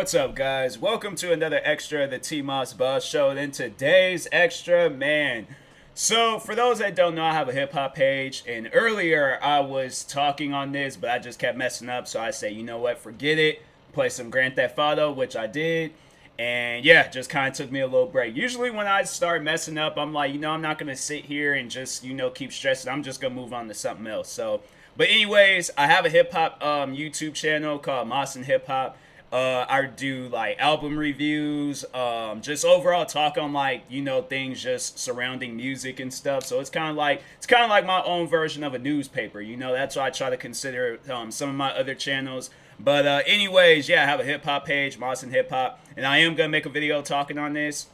What's up, guys? Welcome to another extra of the TMossBoss show. And in today's extra, man. So, for those that don't know, I have a hip hop page, and earlier I was talking on this, but I just kept messing up. So I say, you know what? Forget it. Play some Grand Theft Auto, which I did. And yeah, just kind of took me a little break. Usually, when I start messing up, I'm like, I'm not gonna sit here and just, keep stressing. I'm just gonna move on to something else. So, but anyways, I have a hip hop YouTube channel called Moss and Hip Hop. I do like album reviews, just overall talk on like things just surrounding music and stuff. So it's kind of like my own version of a newspaper. That's why I try to consider some of my other channels. But anyways, yeah, I have a hip hop page, Moss and Hip Hop, and I am gonna make a video talking on this.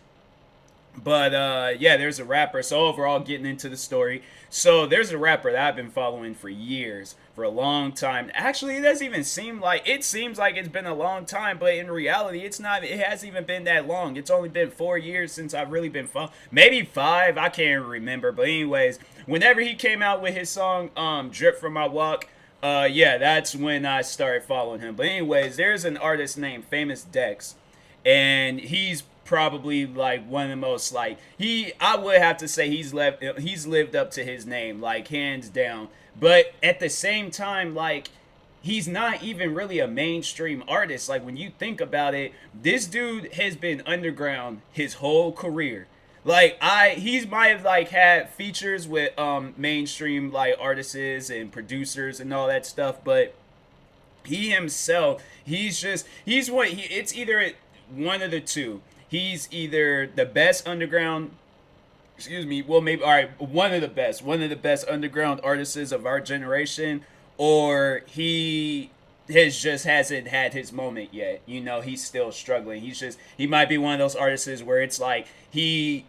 But yeah, there's a rapper. So overall, getting into the story. So there's a rapper that I've been following for years, for a long time. Actually, it doesn't even seem like it seems like it's been a long time, but in reality, it's not. It hasn't even been that long. It's only been 4 years since I've really been following. Maybe 5. I can't remember. But anyways, whenever he came out with his song "Drip from My Walk," yeah, that's when I started following him. But anyways, there's an artist named Famous Dex, and he's probably like one of the most like I would have to say he's lived up to his name, like hands down. But at the same time, like, he's not even really a mainstream artist. Like, when you think about it, this dude has been underground his whole career. Like, he's might have like had features with mainstream like artists and producers and all that stuff, but he himself, it's either one of the two. He's either the best underground, well, maybe, all right, one of the best underground artists of our generation, or he hasn't had his moment yet. He's still struggling. He might be one of those artists where it's like he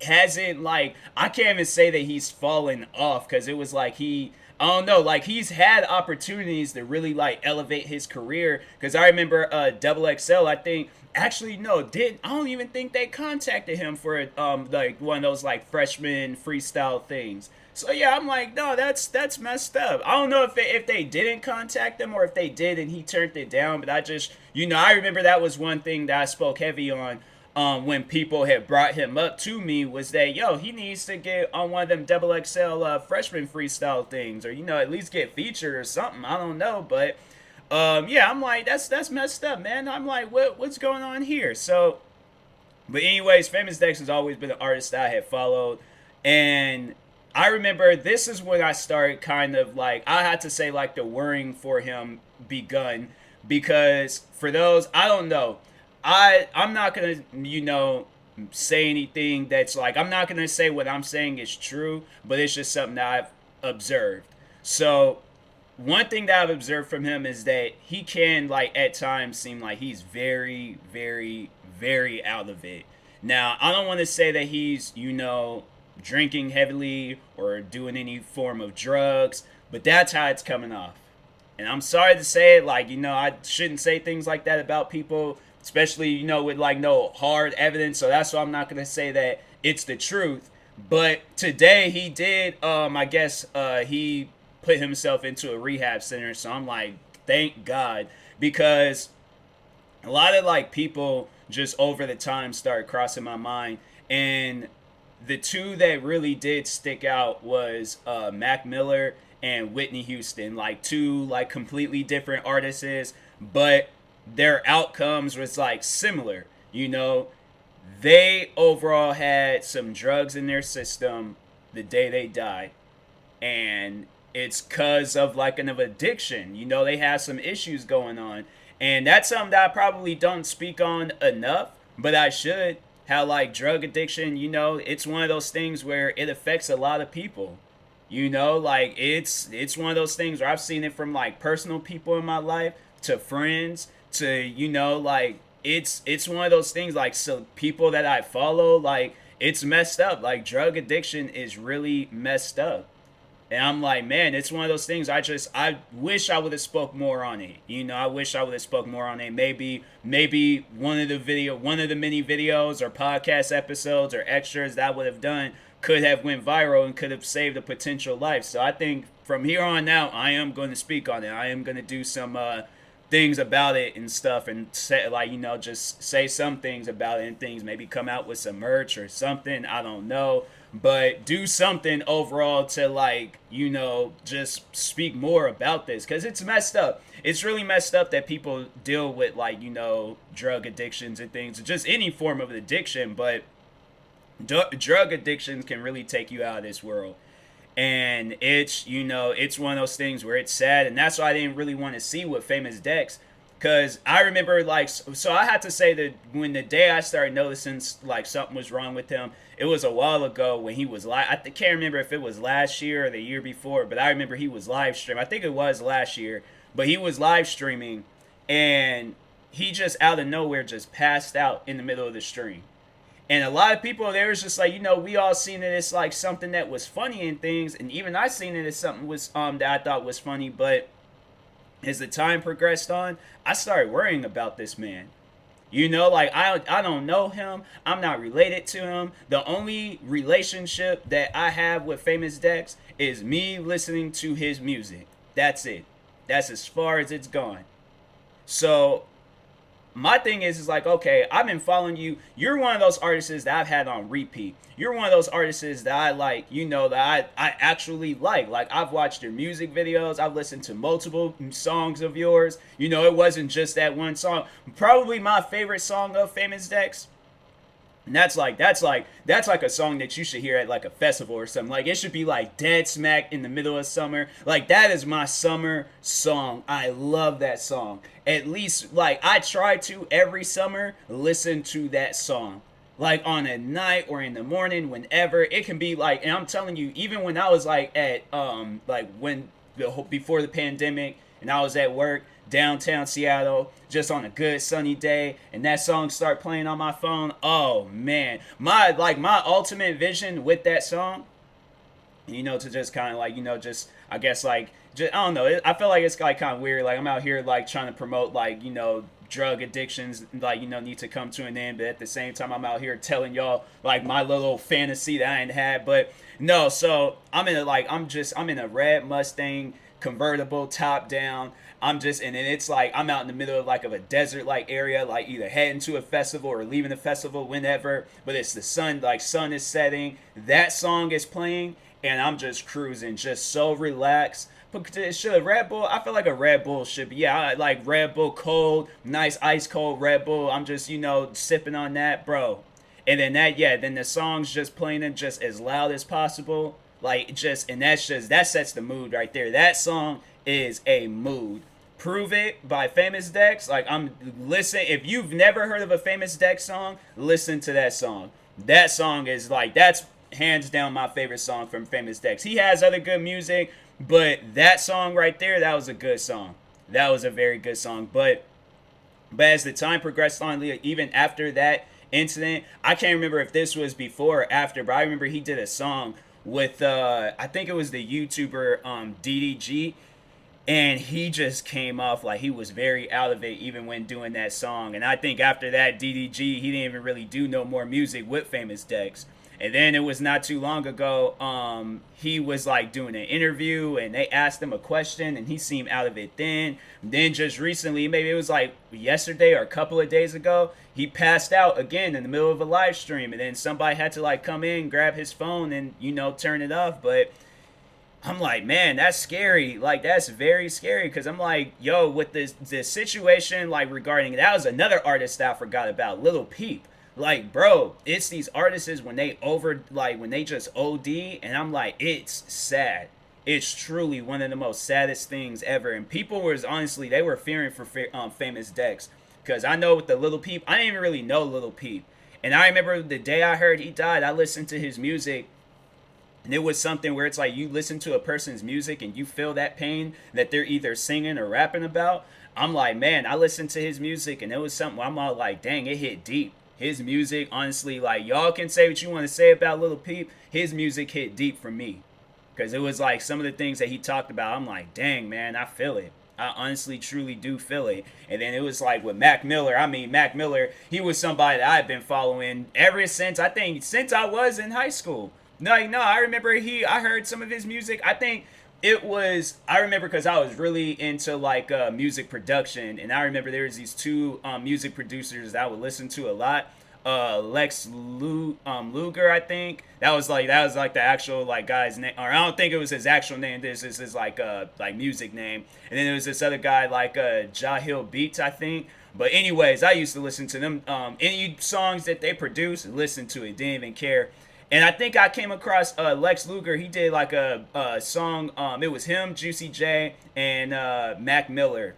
hasn't, like, I can't even say that he's fallen off, because it was like I don't know, like, he's had opportunities to really like elevate his career. Because I remember Double XL, I think, actually no, I don't even think they contacted him for like one of those like freshman freestyle things. So yeah, I'm like, no, that's messed up. I don't know if they didn't contact him, or if they did and he turned it down. But I just, I remember that was one thing that I spoke heavy on when people had brought him up to me, was that, yo, he needs to get on one of them Double XL freshman freestyle things, or at least get featured or something. I don't know, but yeah, I'm like, that's messed up, man. I'm like, what's going on here? So, but anyways, Famous Dex has always been an artist that I had followed, and I remember this is when I started kind of like, I had to say, like, the worrying for him begun, because for those, I don't know, I'm not gonna say anything that's like, I'm not gonna say what I'm saying is true, but it's just something that I've observed. So one thing that I've observed from him is that he can, like, at times seem like he's very, very, very out of it. Now, I don't want to say that he's, drinking heavily or doing any form of drugs, but that's how it's coming off. And I'm sorry to say it, like, I shouldn't say things like that about people, especially, with like no hard evidence. So that's why I'm not going to say that it's the truth. But today he did, I guess he put himself into a rehab center. So I'm like, thank God, because a lot of like people just over the time started crossing my mind, and the two that really did stick out was Mac Miller and Whitney Houston, like two like completely different artists, but their outcomes was like similar. They overall had some drugs in their system the day they died, and it's cause of like an addiction. They have some issues going on, and that's something that I probably don't speak on enough, but I should. How like drug addiction, it's one of those things where it affects a lot of people. Like, it's one of those things where I've seen it from like personal people in my life to friends to, like, it's one of those things, like, so people that I follow, like, it's messed up. Like, drug addiction is really messed up. And I'm like, man, it's one of those things. I wish I would have spoke more on it. I wish I would have spoke more on it. Maybe one of the many videos or podcast episodes or extras that I would have done could have went viral and could have saved a potential life. So I think from here on out, I am going to speak on it. I am going to do some things about it and stuff, and say, like, just say some things about it and things, maybe come out with some merch or something, I don't know, but do something overall to, like, just speak more about this, because it's messed up. It's really messed up that people deal with, like, drug addictions and things, just any form of addiction, but drug addictions can really take you out of this world. And it's one of those things where it's sad, and that's why I didn't really want to see what Famous Dex, because I remember, like, so I had to say that when the day I started noticing, like, something was wrong with him, it was a while ago when he was live. I can't remember if it was last year or the year before, but I remember he was live streaming. I think it was last year, but he was live streaming, and he just out of nowhere just passed out in the middle of the stream. And a lot of people, they was just like, we all seen it as like something that was funny and things, and even I seen it as something was that I thought was funny. But as the time progressed on, I started worrying about this man. Like, I don't know him. I'm not related to him. The only relationship that I have with Famous Dex is me listening to his music. That's it. That's as far as it's gone. So my thing is like, okay, I've been following you. You're one of those artists that I've had on repeat. You're one of those artists that I like, that I actually like. Like, I've watched your music videos. I've listened to multiple songs of yours. It wasn't just that one song. Probably my favorite song of Famous Dex. And that's like a song that you should hear at like a festival or something. Like, it should be like dead smack in the middle of summer. Like, that is my summer song. I love that song. At least, like, I try to every summer listen to that song. Like, on a night or in the morning, whenever. It can be like, and I'm telling you, even when I was like at before the pandemic and I was at work downtown Seattle, just on a good sunny day, and that song start playing on my phone, oh man, my ultimate vision with that song, to just kind of like, just, I guess, like, just, I don't know, I feel like it's like kind of weird, like, I'm out here like trying to promote, like, drug addictions, like, need to come to an end, but at the same time I'm out here telling y'all like my little fantasy that I ain't had. But no, so I'm in a red Mustang convertible, top down. And then it's like I'm out in the middle of a desert like area, like either heading to a festival or leaving the festival, whenever. But it's the sun is setting. That song is playing, and I'm just cruising, just so relaxed. But should Red Bull? I feel like a Red Bull should be. Yeah, I like Red Bull cold, nice ice cold Red Bull. I'm just sipping on that, bro. And then then the song's just playing it just as loud as possible. Like, that sets the mood right there. That song is a mood. Prove It by Famous Dex. Like, listen, if you've never heard of a Famous Dex song, listen to that song. That song is like, that's hands down my favorite song from Famous Dex. He has other good music, but that song right there, that was a good song. That was a very good song. But as the time progressed on, even after that incident, I can't remember if this was before or after, but I remember he did a song with I think it was the YouTuber DDG, and he just came off like he was very out of it even when doing that song. And I think after that, DDG, he didn't even really do no more music with Famous Dex. And then it was not too long ago, he was like doing an interview and they asked him a question and he seemed out of it then. Then just recently, maybe it was like yesterday or a couple of days ago, he passed out again in the middle of a live stream. And then somebody had to like come in, grab his phone and, turn it off. But I'm like, man, that's scary. Like, that's very scary, because I'm like, yo, with this situation, like, regarding, that was another artist that I forgot about, Lil Peep. Like, bro, it's these artists when they just OD, and I'm like, it's sad. It's truly one of the most saddest things ever. And people they were fearing for Famous Dex, because I know with the Lil Peep, I didn't even really know Lil Peep. And I remember the day I heard he died, I listened to his music, and it was something where it's like you listen to a person's music and you feel that pain that they're either singing or rapping about. I'm like, man, I listened to his music, and it was something where I'm all like, dang, it hit deep. His music, honestly, like, y'all can say what you want to say about Lil Peep. His music hit deep for me. Because it was like some of the things that he talked about, I'm like, dang, man, I feel it. I honestly, truly do feel it. And then it was like with Mac Miller. Mac Miller, he was somebody that I've been following ever since I was in high school. No, I remember I heard some of his music. I think it was, I remember because I was really into like music production, and I remember there was these two music producers that I would listen to a lot. Luger, I think that was like the actual like guy's name, or I don't think it was his actual name. This is his like music name, and then there was this other guy like Jahil Beats, I think. But anyways, I used to listen to them. Any songs that they produced, listen to it. Didn't even care. And I think I came across Lex Luger. He did like a song. It was him, Juicy J, and Mac Miller.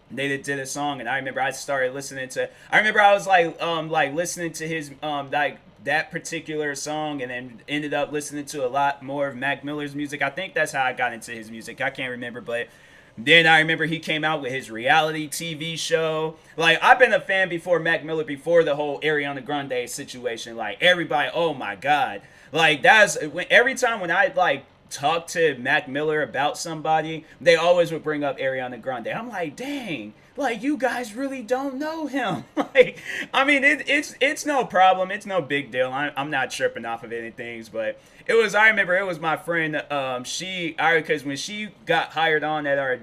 They did a song, and I remember I started listening to. I remember I was like listening to his like that particular song, and then ended up listening to a lot more of Mac Miller's music. I think that's how I got into his music. I can't remember, but then I remember he came out with his reality TV show. Like, I've been a fan before Mac Miller, before the whole Ariana Grande situation. Like, everybody, oh my God. Like, that's every time when I like talk to Mac Miller about somebody, they always would bring up Ariana Grande. I'm like, dang, like you guys really don't know him. Like, I mean, it's no problem. It's no big deal. I'm not tripping off of anything, but it was. I remember it was my friend. Because when she got hired on at our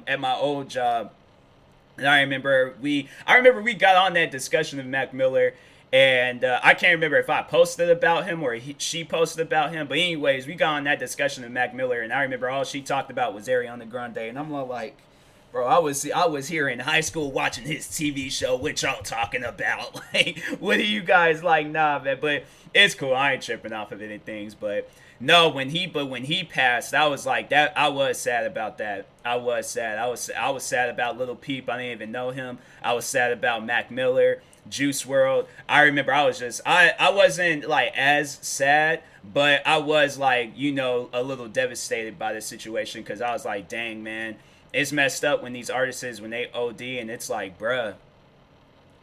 at my old job, and I remember we got on that discussion of Mac Miller, and I can't remember if I posted about him or she posted about him. But anyways, we got on that discussion of Mac Miller, and I remember all she talked about was Ariana Grande, and I'm like, bro, I was here in high school watching his TV show. What y'all talking about? Like, what are you guys like? Nah, man. But it's cool. I ain't tripping off of anything. But no, when he passed, I was like that. I was sad about that. I was sad. I was sad about Little Peep. I didn't even know him. I was sad about Mac Miller, Juice World. I remember I wasn't like as sad, but I was like, a little devastated by the situation, because I was like, dang, man, it's messed up when these artists, when they OD, and it's like, bruh,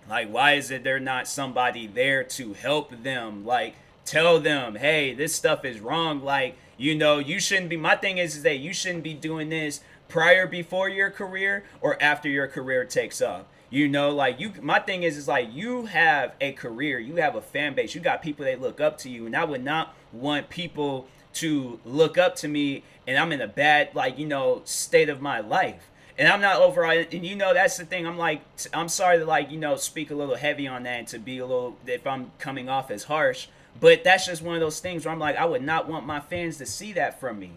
like, why is it there not somebody there to help them? Like, tell them, hey, this stuff is wrong. Like, you shouldn't be. My thing is that you shouldn't be doing this before your career or after your career takes off. Like, my thing is like, you have a career, you have a fan base, you got people that look up to you, and I would not want people to look up to me and I'm in a bad, like, state of my life. And I'm not overall, and that's the thing. I'm like, I'm sorry to like, speak a little heavy on that and to be a little, if I'm coming off as harsh, but that's just one of those things where I'm like, I would not want my fans to see that from me.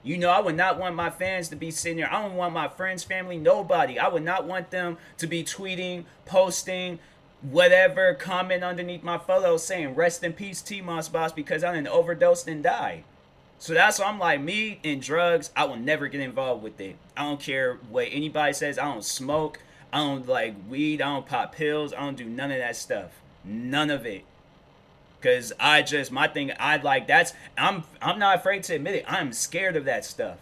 I would not want my fans to be sitting there. I don't want my friends, family, nobody. I would not want them to be tweeting, posting, whatever, comment underneath my photo saying, rest in peace, TMossBoss, because I done overdosed and died. So that's why I'm like, me and drugs, I will never get involved with it. I don't care what anybody says. I don't smoke. I don't like weed. I don't pop pills. I don't do none of that stuff. None of it. Cause my thing, I'm not afraid to admit it. I'm scared of that stuff.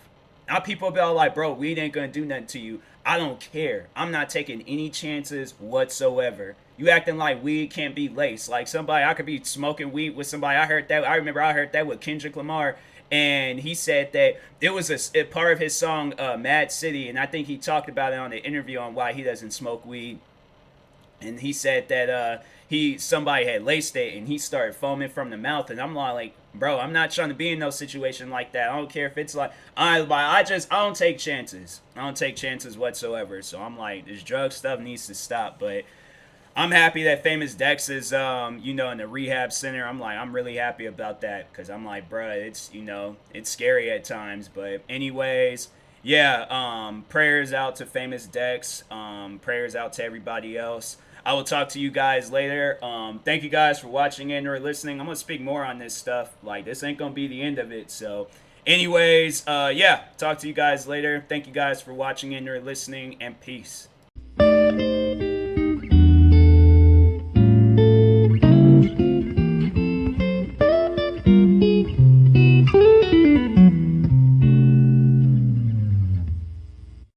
Now people be all like, bro, weed ain't gonna do nothing to you. I don't care. I'm not taking any chances whatsoever. You acting like weed can't be laced. Like somebody, I could be smoking weed with somebody. I remember I heard that with Kendrick Lamar. And he said that it was a part of his song, Mad City. And I think he talked about it on the interview on why he doesn't smoke weed. And he said that somebody had laced it and he started foaming from the mouth, and I'm like, bro, I'm not trying to be in no situation like that. I don't care if it's like I don't take chances. I don't take chances whatsoever. So I'm like, this drug stuff needs to stop. But I'm happy that Famous Dex is in the rehab center. I'm really happy about that, because I'm like, bro, it's it's scary at times. But anyways, yeah, prayers out to Famous Dex. Prayers out to everybody else. I will talk to you guys later. Thank you guys for watching and or listening. I'm going to speak more on this stuff. Like, this ain't going to be the end of it. So, anyways, yeah, talk to you guys later. Thank you guys for watching and or listening, and peace.